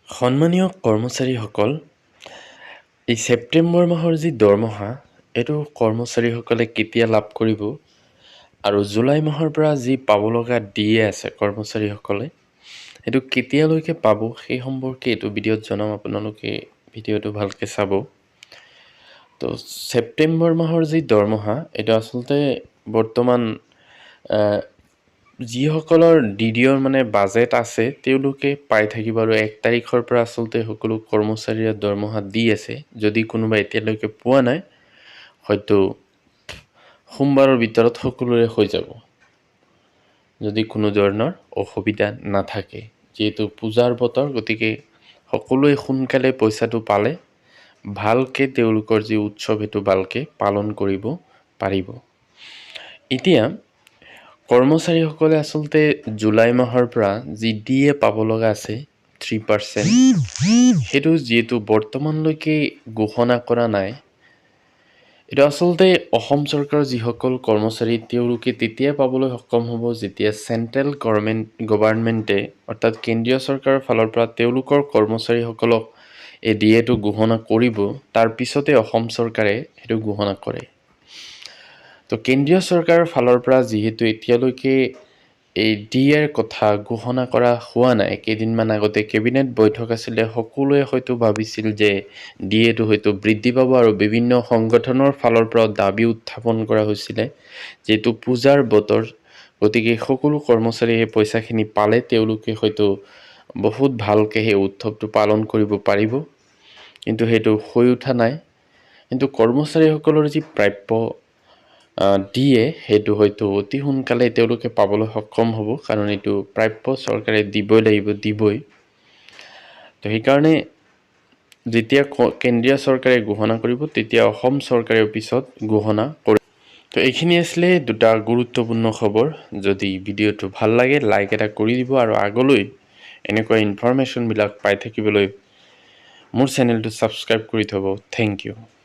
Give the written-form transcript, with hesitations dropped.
সন্মানীয় কৰ্মচাৰীসকল, এই ছেপ্টেম্বৰ মাহৰ যি দৰমহা, এইটো কৰ্মচাৰীসকলে কেতিয়া লাভ কৰিব আৰু জুলাই মাহৰ পৰা যি পাব লগা দিয়ে আছে কৰ্মচাৰীসকলে, এইটো কেতিয়ালৈকে পাব সেই সম্পৰ্কে এইটো ভিডিঅ'ত জনাম। আপোনালোকে ভিডিঅ'টো ভালকৈ চাব। তো ছেপ্টেম্বৰ মাহৰ যি দৰমহা, এইটো আচলতে বৰ্তমান যিসকলৰ DDOৰ বাজেট আছে তেওঁলোকে পাই থাকিব আৰু 1 তাৰিখৰ পৰা আচলতে সকলো কৰ্মচাৰীৰ দৰমহা দি আছে। যদি কোনোবা এতিয়ালৈকে পোৱা নাই, হয়তো সোমবাৰৰ ভিতৰত সকলোৰে হৈ যাব, যদি কোনো ধৰণৰ অসুবিধা নাথাকে। যিহেতু পূজাৰ বতৰ, গতিকে সকলোৱে সোনকালে পইচাটো পালে ভালকৈ তেওঁলোকৰ যি উৎসৱ সেইটো ভালকৈ পালন কৰিব পাৰিব। এতিয়া কৰ্মচাৰীসকলে আচলতে জুলাই মাহৰ পৰা যি DA পাব লগা আছে 3%, সেইটো যিহেতু বৰ্তমানলৈকে ঘোষণা কৰা নাই। এইটো আচলতে অসম চৰকাৰৰ যিসকল কৰ্মচাৰী তেওঁলোকে তেতিয়া পাবলৈ সক্ষম হ'ব যেতিয়া চেণ্ট্ৰেল গভৰ্ণমেণ্টে অৰ্থাৎ কেন্দ্ৰীয় চৰকাৰৰ ফালৰ পৰা তেওঁলোকৰ কৰ্মচাৰীসকলক এই DAটো ঘোষণা কৰিব, তাৰ পিছতে অসম চৰকাৰে সেইটো ঘোষণা কৰে। তো কেন্দ্ৰীয় চৰকাৰৰ ফালৰ পৰা যিহেতু এতিয়ালৈকে এই DAৰ কথা ঘোষণা কৰা হোৱা নাই, কেইদিনমান আগতে কেবিনেট বৈঠক আছিলে, সকলোৱে হয়তো ভাবিছিল যে DAটো হয়তো বৃদ্ধি পাব আৰু বিভিন্ন সংগঠনৰ ফালৰ পৰা দাবী উত্থাপন কৰা হৈছিলে যিহেতু পূজাৰ বতৰ, গতিকে সকলো কৰ্মচাৰীয়ে সেই পইচাখিনি পালে তেওঁলোকে হয়তো বহুত ভালকৈ সেই উৎসৱটো পালন কৰিব পাৰিব, কিন্তু সেইটো হৈ উঠা নাই। কিন্তু কৰ্মচাৰীসকলৰ যি প্ৰাপ্য DA সেইটো হয়তো অতি সোনকালে তেওঁলোকে পাবলৈ সক্ষম হ'ব, কাৰণ এইটো প্ৰাপ্য চৰকাৰে দিবই লাগিব, দিবই। তো সেইকাৰণে যেতিয়া কেন্দ্ৰীয় চৰকাৰে ঘোষণা কৰিব তেতিয়া অসম চৰকাৰেও পিছত ঘোষণা কৰিব। তো এইখিনি আছিলে দুটা গুৰুত্বপূৰ্ণ খবৰ। যদি ভিডিঅ'টো ভাল লাগে লাইক এটা কৰি দিব আৰু আগলৈ এনেকুৱা ইনফৰমেশ্যনবিলাক পাই থাকিবলৈ মোৰ চেনেলটো ছাবস্ক্ৰাইব কৰি থ'ব। Thank U.